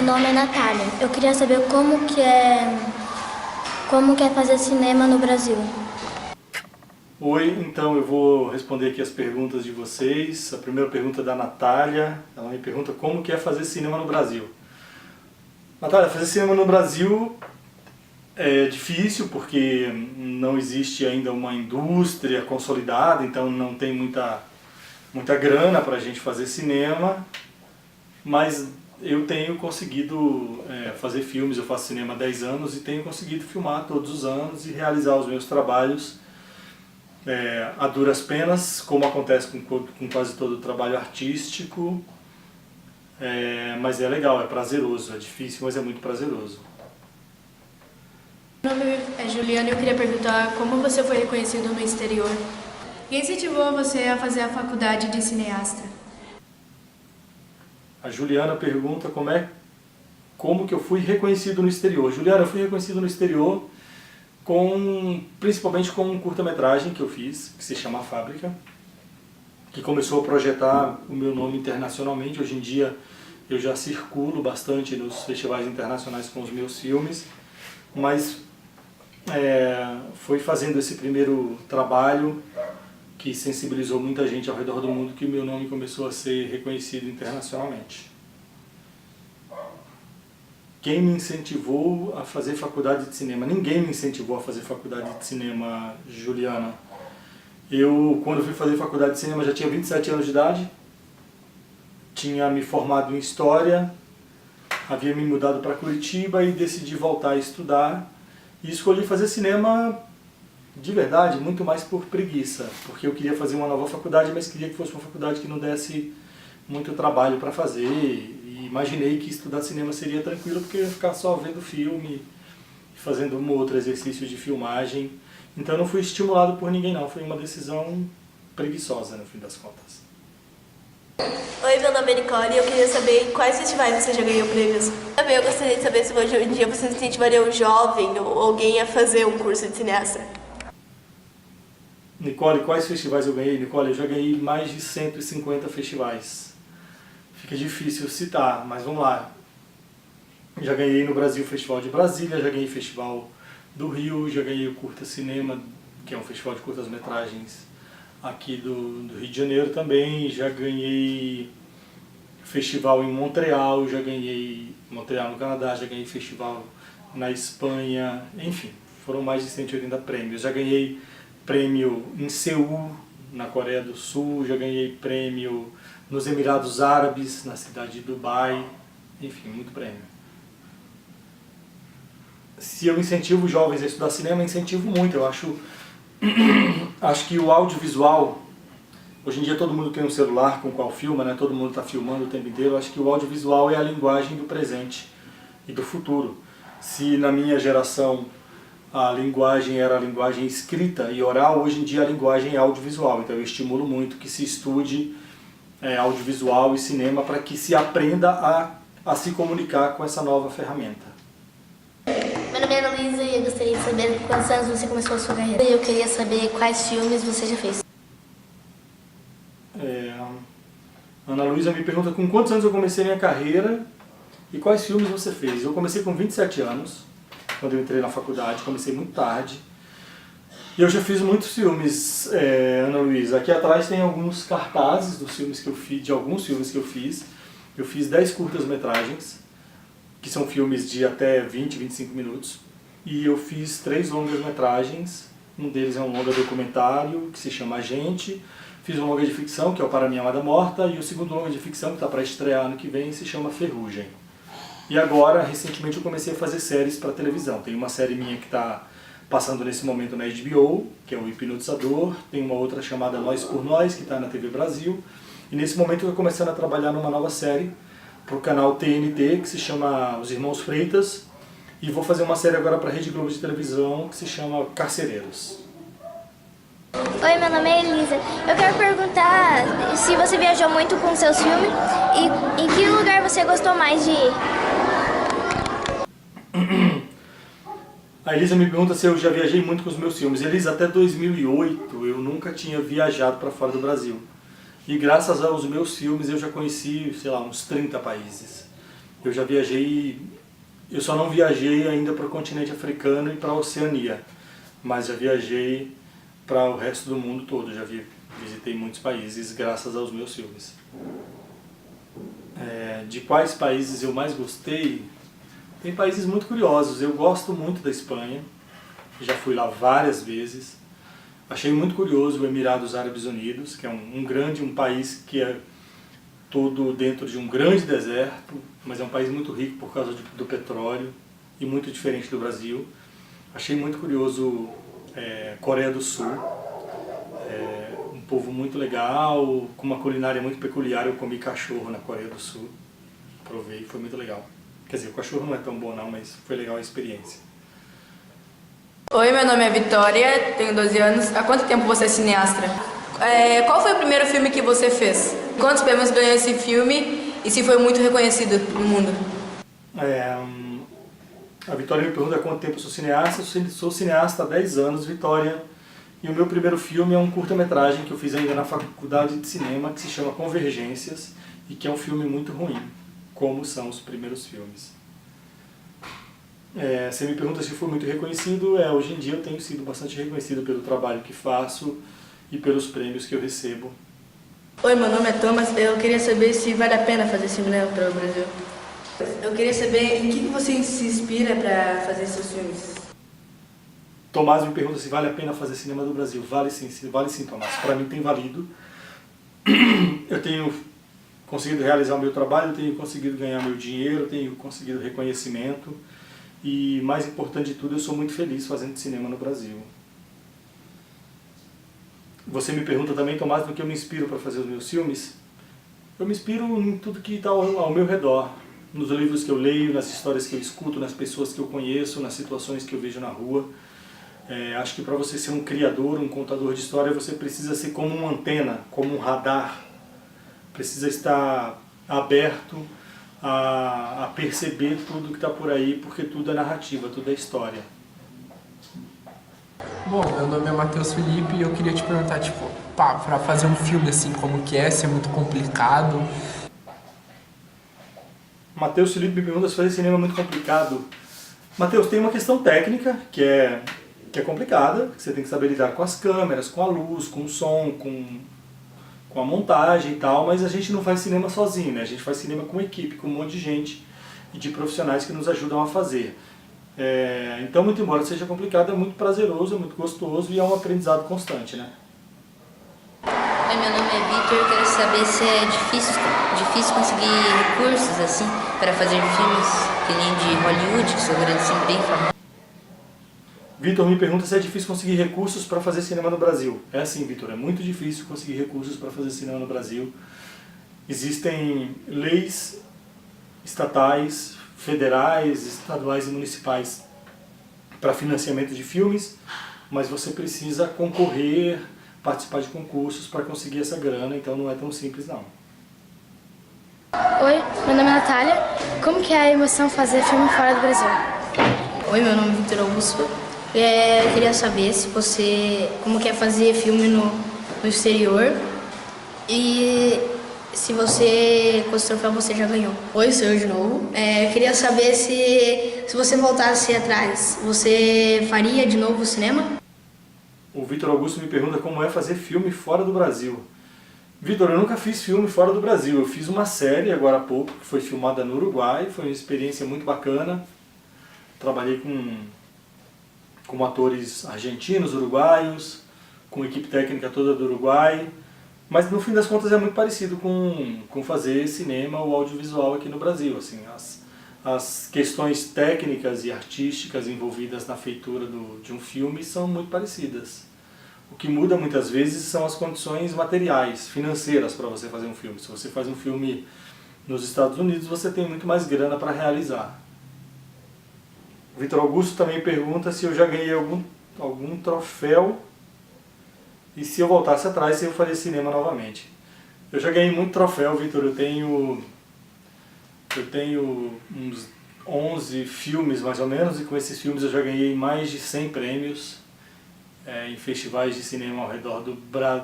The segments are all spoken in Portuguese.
Meu nome é Natália. Eu queria saber como que é fazer cinema no Brasil. Oi, então eu vou responder aqui as perguntas de vocês. A primeira pergunta é da Natália. Ela me pergunta como que é fazer cinema no Brasil. Natália, fazer cinema no Brasil é difícil porque não existe ainda uma indústria consolidada, então não tem muita grana para a gente fazer cinema, mas eu tenho conseguido fazer filmes. Eu faço cinema há 10 anos e tenho conseguido filmar todos os anos e realizar os meus trabalhos a duras penas, como acontece com quase todo o trabalho artístico, mas é legal, é prazeroso, é difícil, mas é muito prazeroso. Meu nome é Juliana e eu queria perguntar como você foi reconhecido no exterior. Quem incentivou você a fazer a faculdade de cineasta? A Juliana pergunta como que eu fui reconhecido no exterior. Juliana, eu fui reconhecido no exterior principalmente com um curta-metragem que eu fiz, que se chama A Fábrica, que começou a projetar o meu nome internacionalmente. Hoje em dia eu já circulo bastante nos festivais internacionais com os meus filmes, mas foi fazendo esse primeiro trabalho que sensibilizou muita gente ao redor do mundo que o meu nome começou a ser reconhecido internacionalmente. Quem me incentivou a fazer faculdade de cinema? Ninguém me incentivou a fazer faculdade de cinema, Juliana. Quando fui fazer faculdade de cinema, já tinha 27 anos de idade, tinha me formado em História, havia me mudado para Curitiba e decidi voltar a estudar. E escolhi fazer cinema de verdade, muito mais por preguiça, porque eu queria fazer uma nova faculdade, mas queria que fosse uma faculdade que não desse muito trabalho para fazer. E imaginei que estudar cinema seria tranquilo, porque eu ia ficar só vendo filme, fazendo um ou outro exercício de filmagem. Então eu não fui estimulado por ninguém não, foi uma decisão preguiçosa no fim das contas. Oi, meu nome é Nicole e eu queria saber em quais festivais você já ganhou prêmios. Também eu gostaria de saber se hoje em dia você incentivaria um jovem ou alguém a fazer um curso de cineasta. Nicole, quais festivais eu ganhei? Nicole, eu já ganhei mais de 150 festivais. Fica difícil citar, mas vamos lá. Já ganhei no Brasil o Festival de Brasília, já ganhei o Festival do Rio, já ganhei o Curta Cinema, que é um festival de curtas-metragens aqui do Rio de Janeiro também, já ganhei festival em Montreal, já ganhei Montreal no Canadá, já ganhei festival na Espanha, enfim, foram mais de 180 prêmios. Já ganhei prêmio em Seul, na Coreia do Sul, já ganhei prêmio nos Emirados Árabes, na cidade de Dubai, enfim, muito prêmio. Se eu incentivo os jovens a estudar cinema, incentivo muito. Eu acho que o audiovisual, hoje em dia todo mundo tem um celular com o qual filma, né? Todo mundo está filmando o tempo inteiro. Eu acho que o audiovisual é a linguagem do presente e do futuro. Se na minha geração a linguagem era a linguagem escrita e oral, hoje em dia a linguagem é audiovisual. Então eu estimulo muito que se estude audiovisual e cinema para que se aprenda a se comunicar com essa nova ferramenta. Meu nome é Ana Luísa e eu gostaria de saber quantos anos você começou a sua carreira. Eu queria saber quais filmes você já fez. Ana Luísa me pergunta com quantos anos eu comecei minha carreira e quais filmes você fez. Eu comecei com 27 anos, quando eu entrei na faculdade, comecei muito tarde. E eu já fiz muitos filmes, Ana Luísa. Aqui atrás tem alguns cartazes dos filmes que eu fiz, de alguns filmes que eu fiz. Eu fiz 10 curtas-metragens, que são filmes de até 20, 25 minutos. E eu fiz 3 longas-metragens. Um deles é um longa documentário, que se chama A Gente. Fiz um longa de ficção, que é o Para Minha Amada Morta. E o segundo longa de ficção, que está para estrear ano que vem, se chama Ferrugem. E agora, recentemente, eu comecei a fazer séries para televisão. Tem uma série minha que está passando nesse momento na HBO, que é o Hipnotizador. Tem uma outra chamada Nós por Nós, que está na TV Brasil. E nesse momento eu estou começando a trabalhar numa nova série para o canal TNT, que se chama Os Irmãos Freitas. E vou fazer uma série agora para a Rede Globo de televisão, que se chama Carcereiros. Oi, meu nome é Elisa. Eu quero perguntar se você viajou muito com seus filmes e em que lugar você gostou mais de ir. A Elisa me pergunta se eu já viajei muito com os meus filmes. Elisa, até 2008 eu nunca tinha viajado para fora do Brasil. E graças aos meus filmes eu já conheci, sei lá, uns 30 países. Eu já viajei, eu só não viajei ainda para o continente africano e para a Oceania, mas já viajei para o resto do mundo todo, visitei muitos países graças aos meus filmes. De quais países eu mais gostei? Tem países muito curiosos. Eu gosto muito da Espanha, já fui lá várias vezes. Achei muito curioso o Emirados Árabes Unidos, que é um país que é todo dentro de um grande deserto, mas é um país muito rico por causa do petróleo e muito diferente do Brasil. Achei muito curioso Coreia do Sul, um povo muito legal, com uma culinária muito peculiar. Eu comi cachorro na Coreia do Sul, provei, foi muito legal. Quer dizer, o cachorro não é tão bom não, mas foi legal a experiência. Oi, meu nome é Vitória, tenho 12 anos. Há quanto tempo você é cineasta? Qual foi o primeiro filme que você fez? Quantos prêmios ganhou esse filme e se foi muito reconhecido no mundo? A Vitória me pergunta há quanto tempo eu sou cineasta. Eu sou cineasta há 10 anos, Vitória. E o meu primeiro filme é um curta-metragem que eu fiz ainda na faculdade de cinema, que se chama Convergências, e que é um filme muito ruim, como são os primeiros filmes. Você me pergunta se foi muito reconhecido. Hoje em dia eu tenho sido bastante reconhecido pelo trabalho que faço e pelos prêmios que eu recebo. Oi, meu nome é Thomas. Eu queria saber se vale a pena fazer cinema para o Brasil. Eu queria saber em que você se inspira para fazer seus filmes. Tomás me pergunta se vale a pena fazer cinema do Brasil. Vale sim, Tomás. Para mim tem valido. Eu tenho conseguido realizar o meu trabalho, eu tenho conseguido ganhar meu dinheiro, eu tenho conseguido reconhecimento. E mais importante de tudo, eu sou muito feliz fazendo cinema no Brasil. Você me pergunta também, Tomás, no que eu me inspiro para fazer os meus filmes. Eu me inspiro em tudo que está ao meu redor. Nos livros que eu leio, nas histórias que eu escuto, nas pessoas que eu conheço, nas situações que eu vejo na rua. Acho que para você ser um criador, um contador de história, você precisa ser como uma antena, como um radar. Precisa estar aberto a perceber tudo que está por aí, porque tudo é narrativa, tudo é história. Bom, meu nome é Matheus Felipe e eu queria te perguntar, para fazer um filme assim, como que se é muito complicado? Matheus Felipe me pergunta se fazer cinema é muito complicado. Matheus, tem uma questão técnica que é complicada, você tem que saber lidar com as câmeras, com a luz, com o som, com a montagem e tal, mas a gente não faz cinema sozinho, né? A gente faz cinema com equipe, com um monte de gente e de profissionais que nos ajudam a fazer. Então, muito embora seja complicado, é muito prazeroso, é muito gostoso e é um aprendizado constante, né? Oi, meu nome é Vitor, eu quero saber se é difícil conseguir recursos assim para fazer filmes que nem de Hollywood, que são grandes, assim, bem famosos. Vitor me pergunta se é difícil conseguir recursos para fazer cinema no Brasil. É assim, Vitor, é muito difícil conseguir recursos para fazer cinema no Brasil. Existem leis estatais, federais, estaduais e municipais para financiamento de filmes, mas você precisa concorrer, participar de concursos para conseguir essa grana, então não é tão simples não. Oi, meu nome é Natália. Como que é a emoção fazer filme fora do Brasil? Oi, meu nome é Victor Augusto. Eu queria saber como que é fazer filme no exterior e se você, com esse troféu, você já ganhou. Oi, sou eu de novo. Eu queria saber se você voltasse atrás, você faria de novo o cinema? O Victor Augusto me pergunta como é fazer filme fora do Brasil. Victor, eu nunca fiz filme fora do Brasil. Eu fiz uma série agora há pouco, que foi filmada no Uruguai, foi uma experiência muito bacana. Trabalhei com atores argentinos, uruguaios, com a equipe técnica toda do Uruguai, mas no fim das contas é muito parecido com fazer cinema ou audiovisual aqui no Brasil. Assim, as questões técnicas e artísticas envolvidas na feitura de um filme são muito parecidas. O que muda muitas vezes são as condições materiais, financeiras para você fazer um filme. Se você faz um filme nos Estados Unidos, você tem muito mais grana para realizar. O Victor Augusto também pergunta se eu já ganhei algum troféu e se eu voltasse atrás, se eu faria cinema novamente. Eu já ganhei muito troféu, Victor. Eu tenho uns 11 filmes mais ou menos, e com esses filmes eu já ganhei mais de 100 prêmios em festivais de cinema ao redor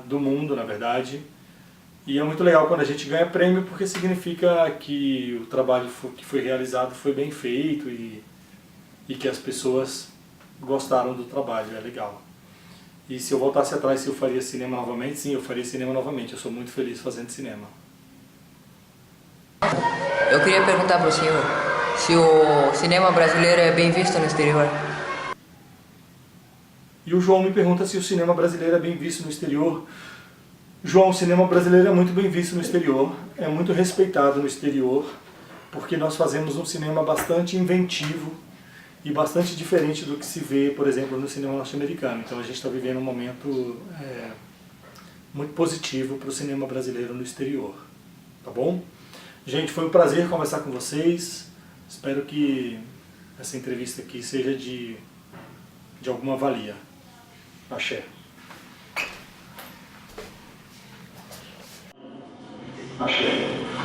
do mundo, na verdade. E é muito legal quando a gente ganha prêmio, porque significa que o trabalho que foi realizado foi bem feito e que as pessoas gostaram do trabalho, é legal. E se eu voltasse atrás, se eu faria cinema novamente, sim, eu faria cinema novamente. Eu sou muito feliz fazendo cinema. Eu queria perguntar para o senhor se o cinema brasileiro é bem visto no exterior. E o João me pergunta se o cinema brasileiro é bem visto no exterior. João, o cinema brasileiro é muito bem visto no exterior, é muito respeitado no exterior, porque nós fazemos um cinema bastante inventivo e bastante diferente do que se vê, por exemplo, no cinema norte-americano. Então a gente está vivendo um momento muito positivo para o cinema brasileiro no exterior. Tá bom? Gente, foi um prazer conversar com vocês. Espero que essa entrevista aqui seja de alguma valia. Axé. Axé.